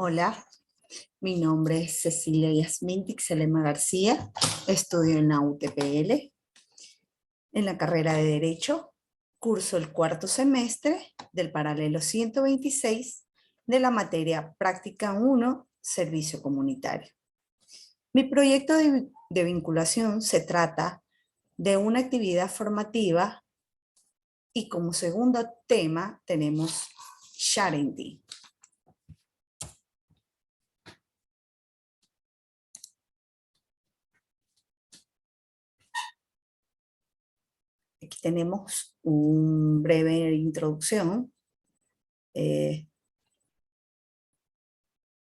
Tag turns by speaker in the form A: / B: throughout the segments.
A: Hola, mi nombre es Cecilia Yasmín Tixelema García, estudio en la UTPL, en la carrera de Derecho, curso el cuarto semestre del paralelo 126 de la materia Práctica 1, Servicio Comunitario. Mi proyecto de vinculación se trata de una actividad formativa y como segundo tema tenemos Sharenty. Aquí tenemos una breve introducción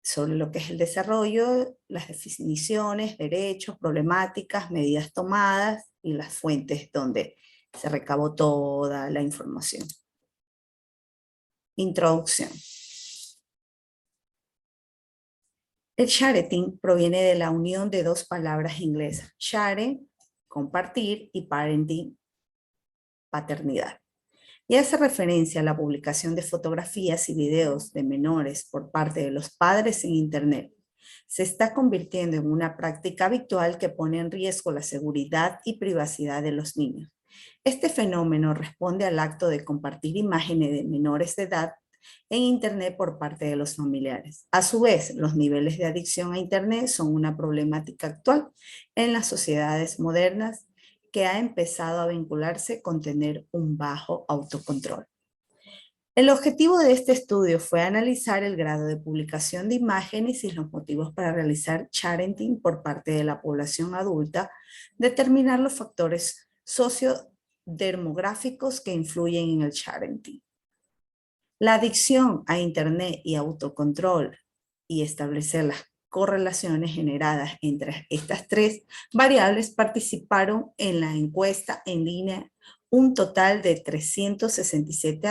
A: sobre lo que es el desarrollo, las definiciones, derechos, problemáticas, medidas tomadas y las fuentes donde se recabó toda la información. Introducción. El sharing proviene de la unión de dos palabras inglesas, share, compartir, y parenting, paternidad. Y hace referencia a la publicación de fotografías y videos de menores por parte de los padres en Internet. Se está convirtiendo en una práctica habitual que pone en riesgo la seguridad y privacidad de los niños. Este fenómeno responde al acto de compartir imágenes de menores de edad en Internet por parte de los familiares. A su vez, los niveles de adicción a Internet son una problemática actual en las sociedades modernas que ha empezado a vincularse con tener un bajo autocontrol. El objetivo de este estudio fue analizar el grado de publicación de imágenes y los motivos para realizar sharing por parte de la población adulta, determinar los factores sociodemográficos que influyen en el sharing. La adicción a Internet y autocontrol y establecer las correlaciones generadas entre estas tres variables participaron en la encuesta en línea un total de 367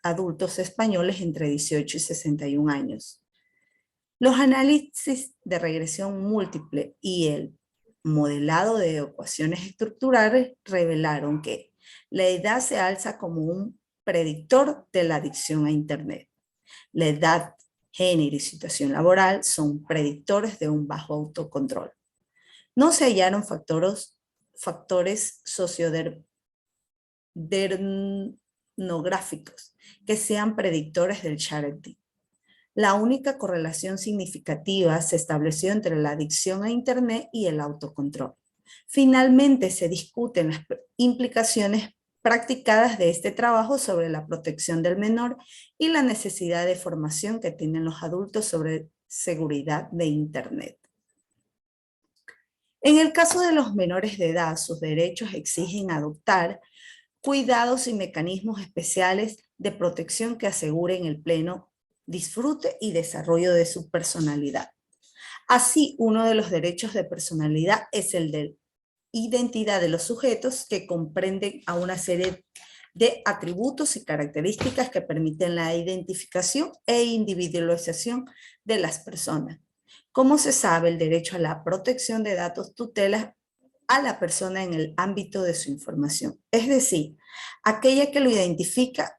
A: adultos españoles entre 18 y 61 años. Los análisis de regresión múltiple y el modelado de ecuaciones estructurales revelaron que la edad se alza como un predictor de la adicción a Internet. La edad, género y situación laboral son predictores de un bajo autocontrol. No se hallaron factores sociodemográficos que sean predictores del sharing. La única correlación significativa se estableció entre la adicción a Internet y el autocontrol. Finalmente, se discuten las implicaciones practicadas de este trabajo sobre la protección del menor y la necesidad de formación que tienen los adultos sobre seguridad de Internet. En el caso de los menores de edad, sus derechos exigen adoptar cuidados y mecanismos especiales de protección que aseguren el pleno disfrute y desarrollo de su personalidad. Así, uno de los derechos de personalidad es el de identidad de los sujetos, que comprenden a una serie de atributos y características que permiten la identificación e individualización de las personas. Como se sabe, el derecho a la protección de datos tutela a la persona en el ámbito de su información, es decir, aquella que lo identifica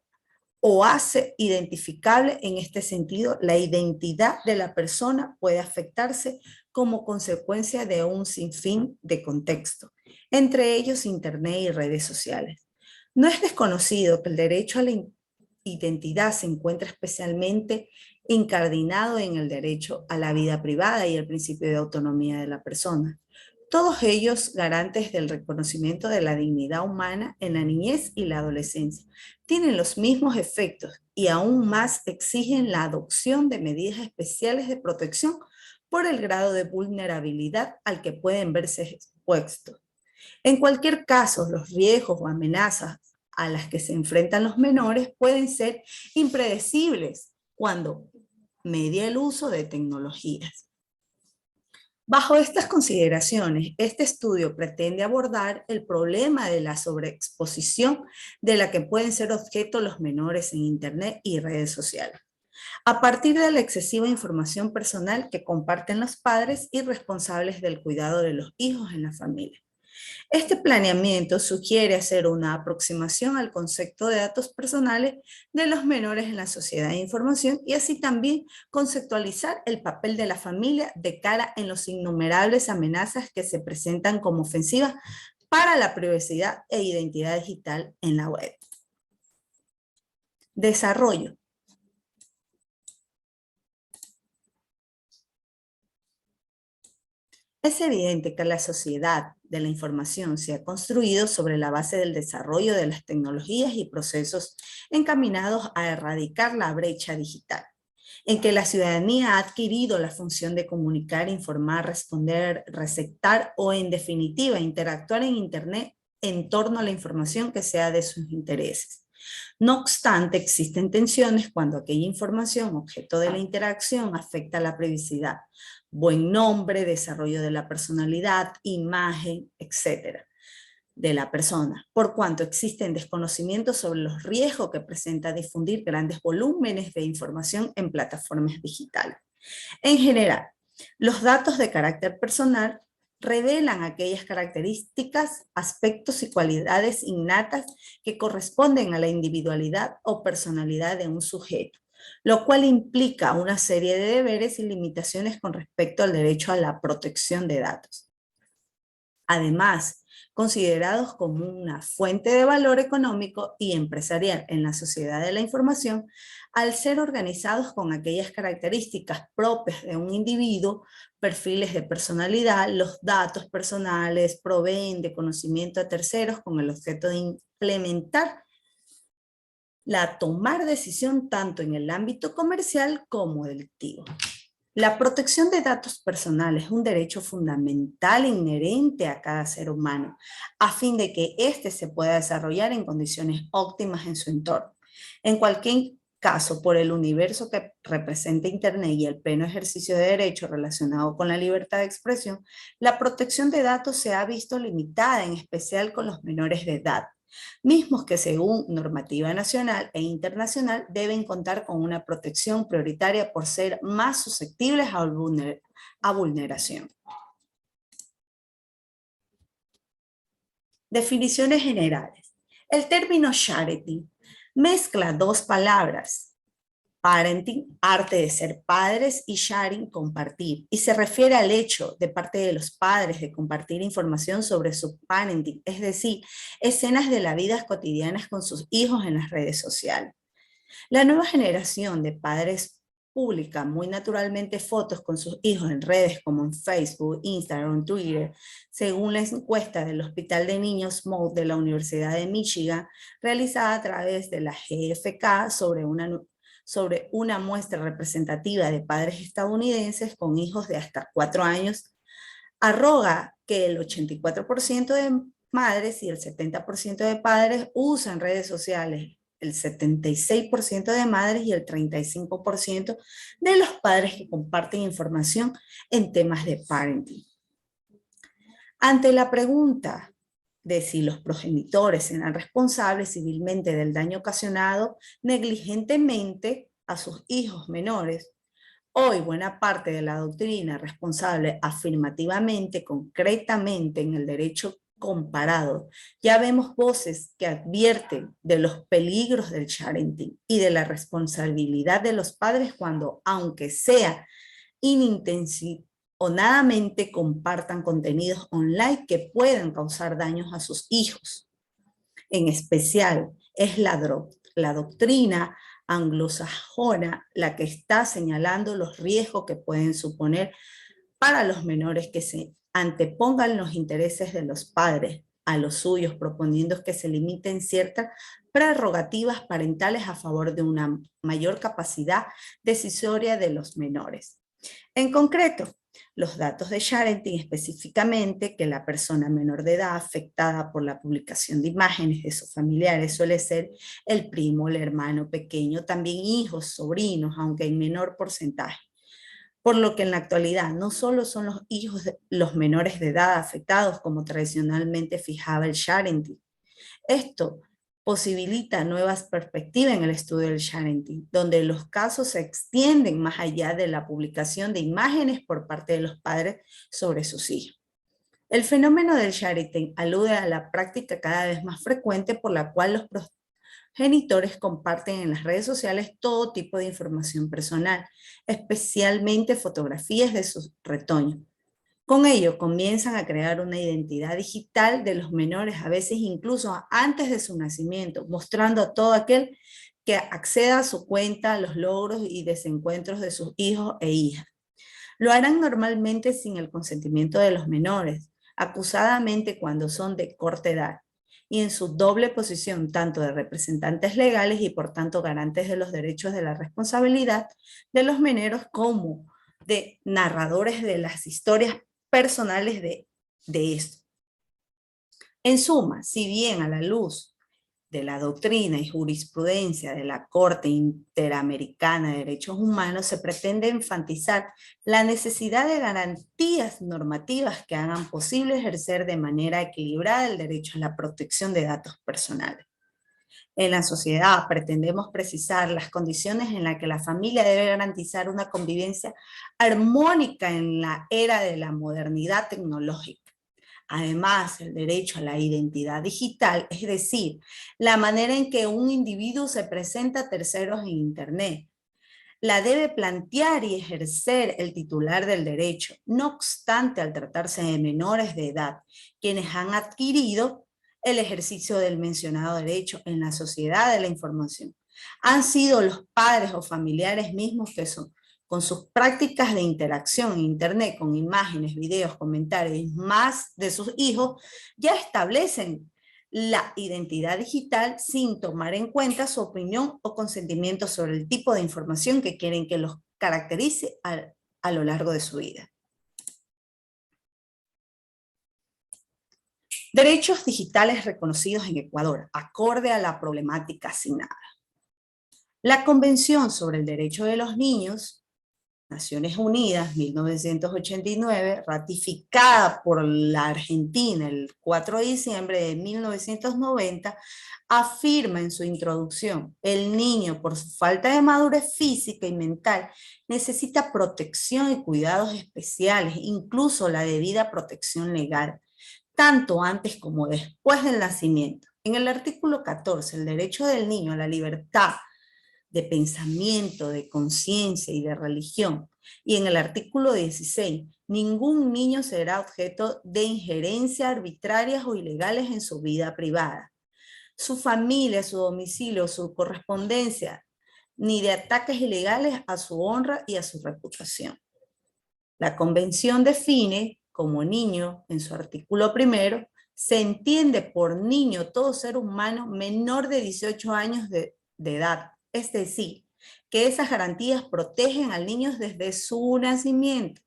A: o hace identificable. En este sentido, la identidad de la persona puede afectarse como consecuencia de un sinfín de contextos, entre ellos Internet y redes sociales. No es desconocido que el derecho a la identidad se encuentra especialmente incardinado en el derecho a la vida privada y el principio de autonomía de la persona. Todos ellos garantes del reconocimiento de la dignidad humana en la niñez y la adolescencia. Tienen los mismos efectos y aún más exigen la adopción de medidas especiales de protección por el grado de vulnerabilidad al que pueden verse expuestos. En cualquier caso, los riesgos o amenazas a las que se enfrentan los menores pueden ser impredecibles cuando media el uso de tecnologías. Bajo estas consideraciones, este estudio pretende abordar el problema de la sobreexposición de la que pueden ser objeto los menores en Internet y redes sociales, a partir de la excesiva información personal que comparten los padres y responsables del cuidado de los hijos en la familia. Este planeamiento sugiere hacer una aproximación al concepto de datos personales de los menores en la sociedad de información y así también conceptualizar el papel de la familia de cara en los innumerables amenazas que se presentan como ofensivas para la privacidad e identidad digital en la web. Desarrollo. Es evidente que la sociedad de la información se ha construido sobre la base del desarrollo de las tecnologías y procesos encaminados a erradicar la brecha digital, en que la ciudadanía ha adquirido la función de comunicar, informar, responder, receptar o, en definitiva, interactuar en Internet en torno a la información que sea de sus intereses. No obstante, existen tensiones cuando aquella información, objeto de la interacción, afecta a la privacidad, buen nombre, desarrollo de la personalidad, imagen, etcétera, de la persona, por cuanto existen desconocimientos sobre los riesgos que presenta difundir grandes volúmenes de información en plataformas digitales. En general, los datos de carácter personal revelan aquellas características, aspectos y cualidades innatas que corresponden a la individualidad o personalidad de un sujeto, lo cual implica una serie de deberes y limitaciones con respecto al derecho a la protección de datos. Además, considerados como una fuente de valor económico y empresarial en la sociedad de la información, al ser organizados con aquellas características propias de un individuo, perfiles de personalidad, los datos personales proveen de conocimiento a terceros con el objeto de implementar la tomar decisión tanto en el ámbito comercial como delictivo. La protección de datos personales es un derecho fundamental inherente a cada ser humano, a fin de que éste se pueda desarrollar en condiciones óptimas en su entorno. En cualquier caso, por el universo que representa Internet y el pleno ejercicio de derechos relacionado con la libertad de expresión, la protección de datos se ha visto limitada, en especial con los menores de edad, mismos que según normativa nacional e internacional deben contar con una protección prioritaria por ser más susceptibles a vulneración. Definiciones generales. El término charity mezcla dos palabras: parenting, arte de ser padres, y sharing, compartir. Y se refiere al hecho de parte de los padres de compartir información sobre su parenting, es decir, escenas de las vidas cotidianas con sus hijos en las redes sociales. La nueva generación de padres publica muy naturalmente fotos con sus hijos en redes como en Facebook, Instagram, Twitter, según la encuesta del Hospital de Niños Mould de la Universidad de Michigan, realizada a través de la GFK sobre una muestra representativa de padres estadounidenses con hijos de hasta 4 años, arroga que el 84% de madres y el 70% de padres usan redes sociales, el 76% de madres y el 35% de los padres que comparten información en temas de parenting. Ante la pregunta de si los progenitores serán responsables civilmente del daño ocasionado negligentemente a sus hijos menores, hoy buena parte de la doctrina responsable afirmativamente, concretamente en el derecho comparado, ya vemos voces que advierten de los peligros del parenting y de la responsabilidad de los padres cuando, aunque sea inintencionadamente, compartan contenidos online que puedan causar daños a sus hijos. En especial, es la doctrina anglosajona la que está señalando los riesgos que pueden suponer para los menores que se antepongan los intereses de los padres a los suyos, proponiendo que se limiten ciertas prerrogativas parentales a favor de una mayor capacidad decisoria de los menores. En concreto, los datos de parenting, específicamente que la persona menor de edad afectada por la publicación de imágenes de sus familiares suele ser el primo, el hermano pequeño, también hijos, sobrinos, aunque en menor porcentaje. Por lo que en la actualidad no solo son los hijos de los menores de edad afectados como tradicionalmente fijaba el parenting. Esto posibilita nuevas perspectivas en el estudio del parenting, donde los casos se extienden más allá de la publicación de imágenes por parte de los padres sobre sus hijos. El fenómeno del sharing alude a la práctica cada vez más frecuente por la cual los progenitores comparten en las redes sociales todo tipo de información personal, especialmente fotografías de sus retoños. Con ello comienzan a crear una identidad digital de los menores, a veces incluso antes de su nacimiento, mostrando a todo aquel que acceda a su cuenta los logros y desencuentros de sus hijos e hijas. Lo harán normalmente sin el consentimiento de los menores, acusadamente cuando son de corta edad, y en su doble posición tanto de representantes legales y por tanto garantes de los derechos de la responsabilidad de los menores como de narradores de las historias personales de esto. En suma, si bien a la luz de la doctrina y jurisprudencia de la Corte Interamericana de Derechos Humanos se pretende enfatizar la necesidad de garantías normativas que hagan posible ejercer de manera equilibrada el derecho a la protección de datos personales. En la sociedad pretendemos precisar las condiciones en las que la familia debe garantizar una convivencia armónica en la era de la modernidad tecnológica. Además, el derecho a la identidad digital, es decir, la manera en que un individuo se presenta a terceros en Internet, la debe plantear y ejercer el titular del derecho. No obstante, al tratarse de menores de edad, quienes han adquirido el ejercicio del mencionado derecho en la sociedad de la información, han sido los padres o familiares mismos que son, con sus prácticas de interacción en Internet, con imágenes, videos, comentarios, más de sus hijos, ya establecen la identidad digital sin tomar en cuenta su opinión o consentimiento sobre el tipo de información que quieren que los caracterice a lo largo de su vida. Derechos digitales reconocidos en Ecuador, acorde a la problemática asignada. La Convención sobre el Derecho de los Niños, Naciones Unidas, 1989, ratificada por la Argentina el 4 de diciembre de 1990, afirma en su introducción: el niño, por su falta de madurez física y mental, necesita protección y cuidados especiales, incluso la debida protección legal, tanto antes como después del nacimiento. En el artículo 14, el derecho del niño a la libertad de pensamiento, de conciencia y de religión. Y en el artículo 16, ningún niño será objeto de injerencias arbitrarias o ilegales en su vida privada, su familia, su domicilio, su correspondencia, ni de ataques ilegales a su honra y a su reputación. La Convención define como niño, en su artículo primero, se entiende por niño todo ser humano menor de 18 años de edad. Es decir, que esas garantías protegen al niño desde su nacimiento.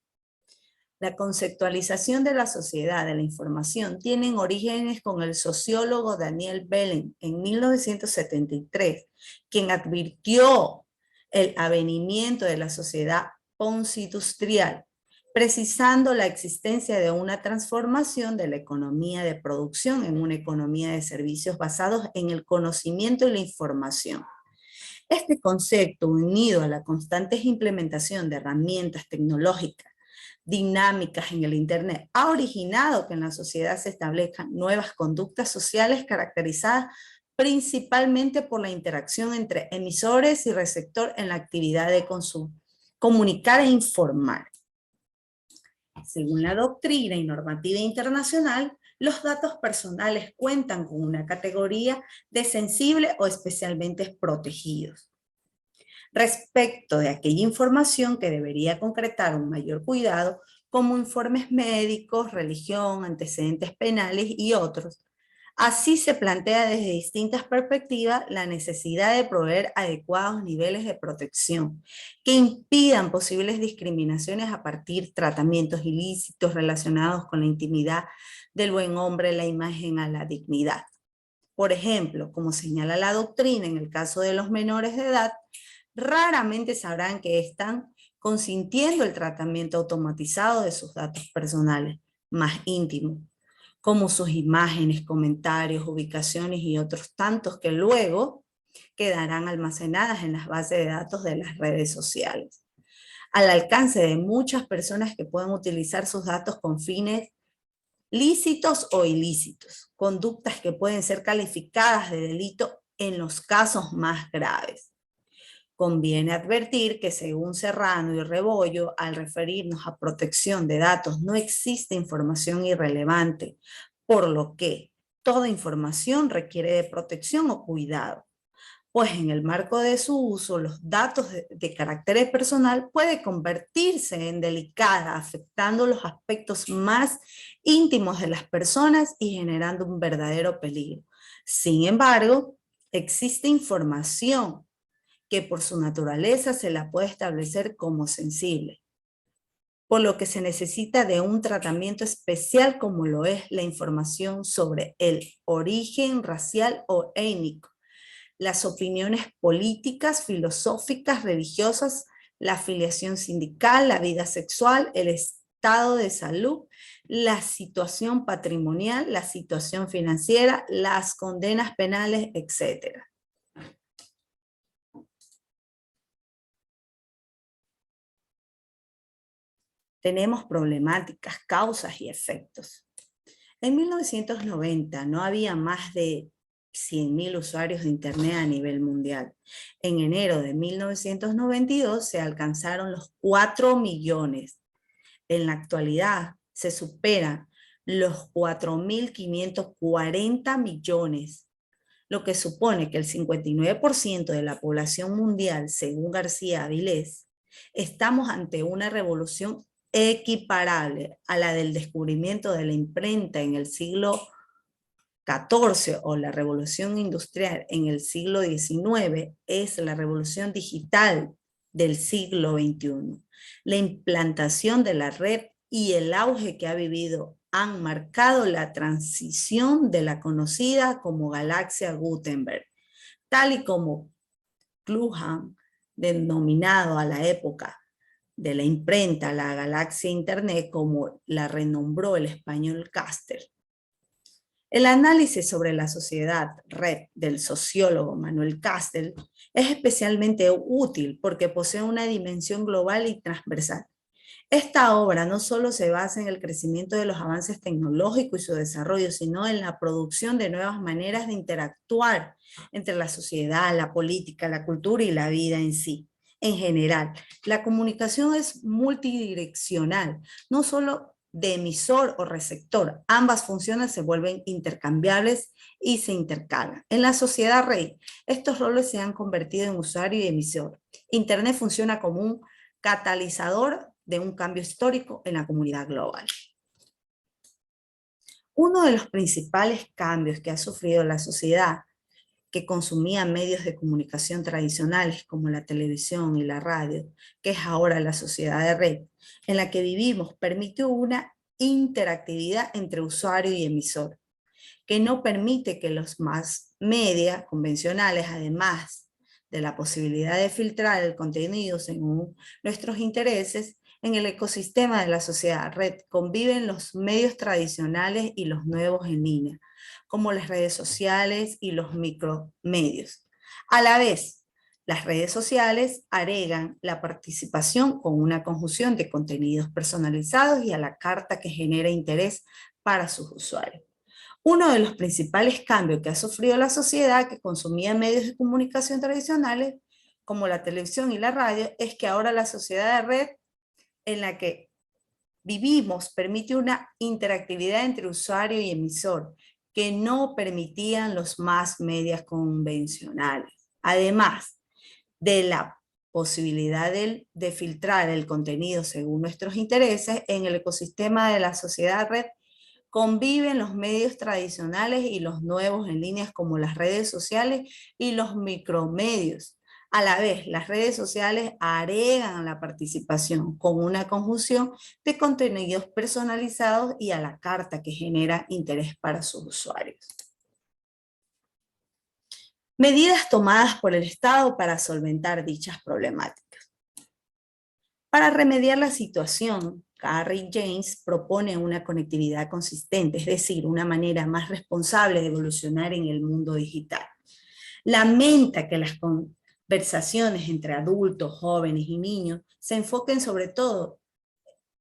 A: La conceptualización de la sociedad de la información tiene orígenes con el sociólogo Daniel Belen en 1973, quien advirtió el avenimiento de la sociedad postindustrial, precisando la existencia de una transformación de la economía de producción en una economía de servicios basados en el conocimiento y la información. Este concepto, unido a la constante implementación de herramientas tecnológicas dinámicas en el Internet, ha originado que en la sociedad se establezcan nuevas conductas sociales caracterizadas principalmente por la interacción entre emisores y receptor en la actividad de consumo, comunicar e informar. Según la doctrina y normativa internacional, los datos personales cuentan con una categoría de sensible o especialmente protegidos. Respecto de aquella información que debería concretar un mayor cuidado, como informes médicos, religión, antecedentes penales y otros. Así se plantea desde distintas perspectivas la necesidad de proveer adecuados niveles de protección que impidan posibles discriminaciones a partir de tratamientos ilícitos relacionados con la intimidad del buen hombre, la imagen a la dignidad. Por ejemplo, como señala la doctrina en el caso de los menores de edad, raramente sabrán que están consintiendo el tratamiento automatizado de sus datos personales más íntimos, como sus imágenes, comentarios, ubicaciones y otros tantos que luego quedarán almacenadas en las bases de datos de las redes sociales, al alcance de muchas personas que pueden utilizar sus datos con fines lícitos o ilícitos, conductas que pueden ser calificadas de delito en los casos más graves. Conviene advertir que según Serrano y Rebollo, al referirnos a protección de datos no existe información irrelevante, por lo que toda información requiere de protección o cuidado, pues en el marco de su uso los datos de carácter personal pueden convertirse en delicada, afectando los aspectos más íntimos de las personas y generando un verdadero peligro. Sin embargo, existe información que por su naturaleza se la puede establecer como sensible, por lo que se necesita de un tratamiento especial como lo es la información sobre el origen racial o étnico, las opiniones políticas, filosóficas, religiosas, la afiliación sindical, la vida sexual, el estado de salud, la situación patrimonial, la situación financiera, las condenas penales, etc. Tenemos problemáticas, causas y efectos. En 1990 no había más de 100.000 usuarios de Internet a nivel mundial. En enero de 1992 se alcanzaron los 4 millones. En la actualidad se superan los 4.540 millones, lo que supone que el 59% de la población mundial, según García Avilés, estamos ante una revolución equiparable a la del descubrimiento de la imprenta en el siglo XIV o la revolución industrial en el siglo XIX, es la revolución digital del siglo XXI. La implantación de la red y el auge que ha vivido han marcado la transición de la conocida como galaxia Gutenberg, tal y como Cluhan, denominado a la época de la imprenta la galaxia Internet, como la renombró el español Caster. El análisis sobre la sociedad red del sociólogo Manuel Castells es especialmente útil porque posee una dimensión global y transversal. Esta obra no solo se basa en el crecimiento de los avances tecnológicos y su desarrollo, sino en la producción de nuevas maneras de interactuar entre la sociedad, la política, la cultura y la vida en sí. En general, la comunicación es multidireccional, no solo de emisor o receptor. Ambas funciones se vuelven intercambiables y se intercalan. En la sociedad red, estos roles se han convertido en usuario y emisor. Internet funciona como un catalizador de un cambio histórico en la comunidad global. Uno de los principales cambios que ha sufrido la sociedad que consumía medios de comunicación tradicionales como la televisión y la radio, que es ahora la sociedad de red, en la que vivimos, permitió una interactividad entre usuario y emisor, que no permite que los más media convencionales, además de la posibilidad de filtrar el contenido según nuestros intereses, en el ecosistema de la sociedad red conviven los medios tradicionales y los nuevos en línea, como las redes sociales y los micromedios. A la vez, las redes sociales agregan la participación con una conjunción de contenidos personalizados y a la carta que genera interés para sus usuarios. Uno de los principales cambios que ha sufrido la sociedad que consumía medios de comunicación tradicionales, como la televisión y la radio, es que ahora la sociedad de red en la que vivimos permite una interactividad entre usuario y emisor que no permitían los más medios convencionales. Además de la posibilidad de filtrar el contenido según nuestros intereses, en el ecosistema de la sociedad red conviven los medios tradicionales y los nuevos en líneas como las redes sociales y los micromedios. A la vez, las redes sociales agregan la participación con una conjunción de contenidos personalizados y a la carta que genera interés para sus usuarios. Medidas tomadas por el Estado para solventar dichas problemáticas. Para remediar la situación, Carrie James propone una conectividad consistente, es decir, una manera más responsable de evolucionar en el mundo digital. Lamenta que las conversaciones entre adultos, jóvenes y niños se enfoquen sobre todo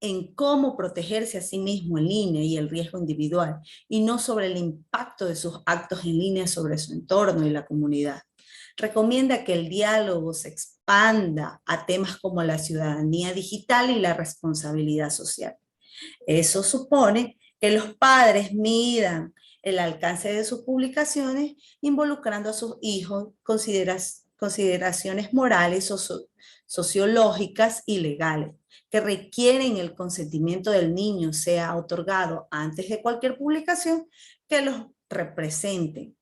A: en cómo protegerse a sí mismo en línea y el riesgo individual, y no sobre el impacto de sus actos en línea sobre su entorno y la comunidad. Recomienda que el diálogo se expanda a temas como la ciudadanía digital y la responsabilidad social. Eso supone que los padres midan el alcance de sus publicaciones, involucrando a sus hijos consideraciones morales o sociológicas y legales, que requieren el consentimiento del niño sea otorgado antes de cualquier publicación que los represente.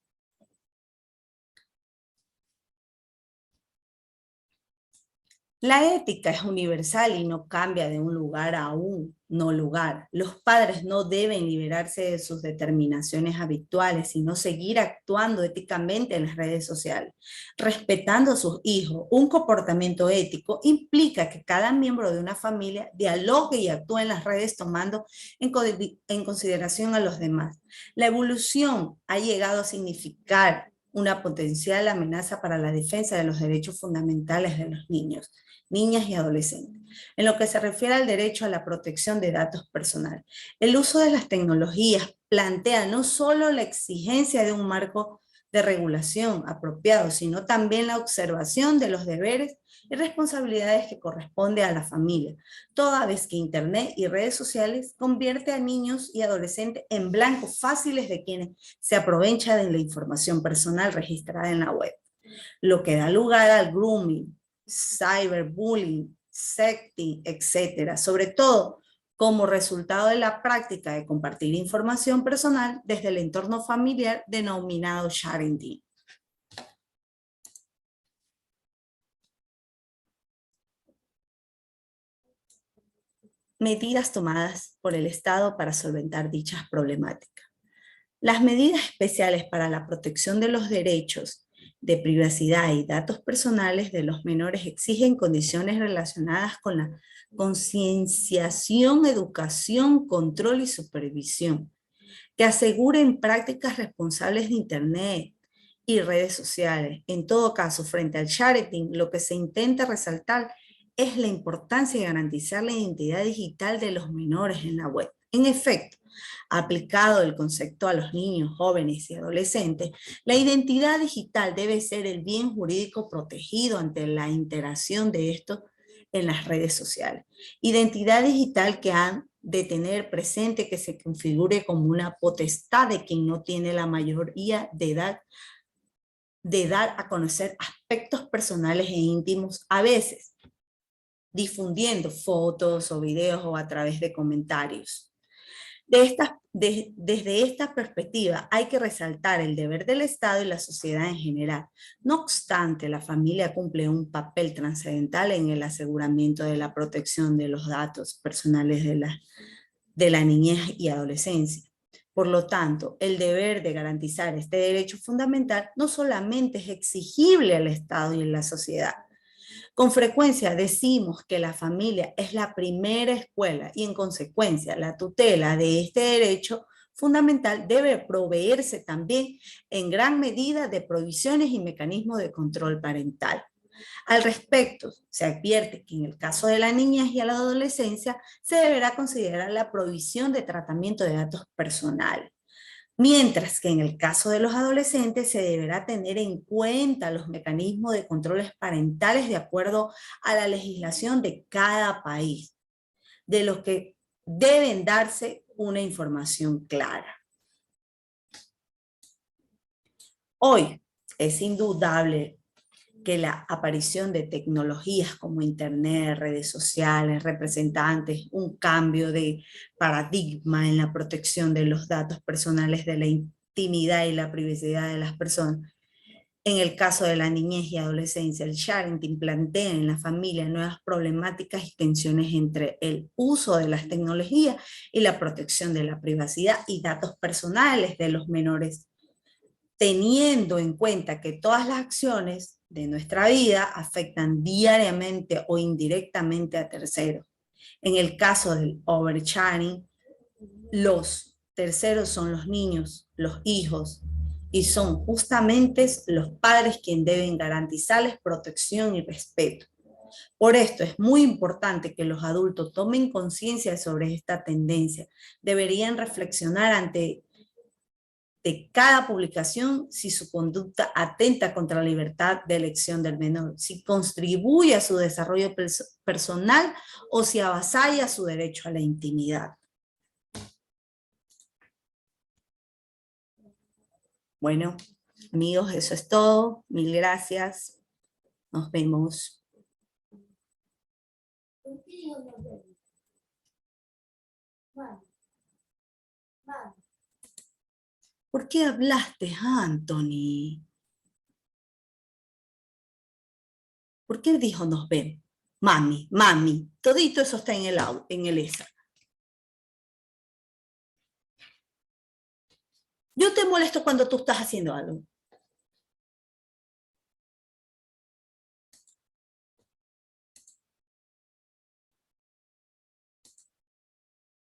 A: La ética es universal y no cambia de un lugar a un no lugar. Los padres no deben liberarse de sus determinaciones habituales, sino seguir actuando éticamente en las redes sociales, respetando a sus hijos. Un comportamiento ético implica que cada miembro de una familia dialogue y actúe en las redes tomando en consideración a los demás. La evolución ha llegado a significar una potencial amenaza para la defensa de los derechos fundamentales de los niños, niñas y adolescentes. En lo que se refiere al derecho a la protección de datos personales, el uso de las tecnologías plantea no solo la exigencia de un marco de regulación apropiado, sino también la observación de los deberes y responsabilidades que corresponde a la familia, toda vez que Internet y redes sociales convierte a niños y adolescentes en blancos fáciles de quienes se aprovechan de la información personal registrada en la web, lo que da lugar al grooming, cyberbullying, sexting, etcétera, sobre todo como resultado de la práctica de compartir información personal desde el entorno familiar denominado sharing. Medidas tomadas por el Estado para solventar dichas problemáticas. Las medidas especiales para la protección de los derechos de privacidad y datos personales de los menores exigen condiciones relacionadas con la concienciación, educación, control y supervisión, que aseguren prácticas responsables de Internet y redes sociales. En todo caso, frente al sharing, lo que se intenta resaltar es la importancia de garantizar la identidad digital de los menores en la web. En efecto, aplicado el concepto a los niños, jóvenes y adolescentes, la identidad digital debe ser el bien jurídico protegido ante la interacción de estos en las redes sociales. Identidad digital que han de tener presente que se configure como una potestad de quien no tiene la mayoría de edad de dar a conocer aspectos personales e íntimos, a veces difundiendo fotos o videos o a través de comentarios. Desde esta perspectiva hay que resaltar el deber del Estado y la sociedad en general. No obstante, la familia cumple un papel trascendental en el aseguramiento de la protección de los datos personales de la niñez y adolescencia. Por lo tanto, el deber de garantizar este derecho fundamental no solamente es exigible al Estado y a la sociedad. Con frecuencia decimos que la familia es la primera escuela y en consecuencia la tutela de este derecho fundamental debe proveerse también en gran medida de provisiones y mecanismos de control parental. Al respecto, se advierte que en el caso de la niñez y a la adolescencia se deberá considerar la provisión de tratamiento de datos personales, mientras que en el caso de los adolescentes se deberá tener en cuenta los mecanismos de controles parentales de acuerdo a la legislación de cada país, de los que deben darse una información clara. Hoy es indudable que la aparición de tecnologías como Internet, redes sociales, representantes, un cambio de paradigma en la protección de los datos personales, de la intimidad y la privacidad de las personas. En el caso de la niñez y adolescencia, el sharing plantea en la familia nuevas problemáticas y tensiones entre el uso de las tecnologías y la protección de la privacidad y datos personales de los menores, teniendo en cuenta que todas las acciones de nuestra vida afectan diariamente o indirectamente a terceros. En el caso del oversharing, los terceros son los niños, los hijos, y son justamente los padres quienes deben garantizarles protección y respeto. Por esto es muy importante que los adultos tomen conciencia sobre esta tendencia. Deberían reflexionar ante de cada publicación si su conducta atenta contra la libertad de elección del menor, si contribuye a su desarrollo personal o si avasalla su derecho a la intimidad. Bueno, amigos, eso es todo. Mil gracias. Nos vemos. ¿Por qué hablaste, Anthony? ¿Por qué dijo nos vemos? Mami, mami. Todito eso está en el ESA. Yo te molesto cuando tú estás haciendo algo.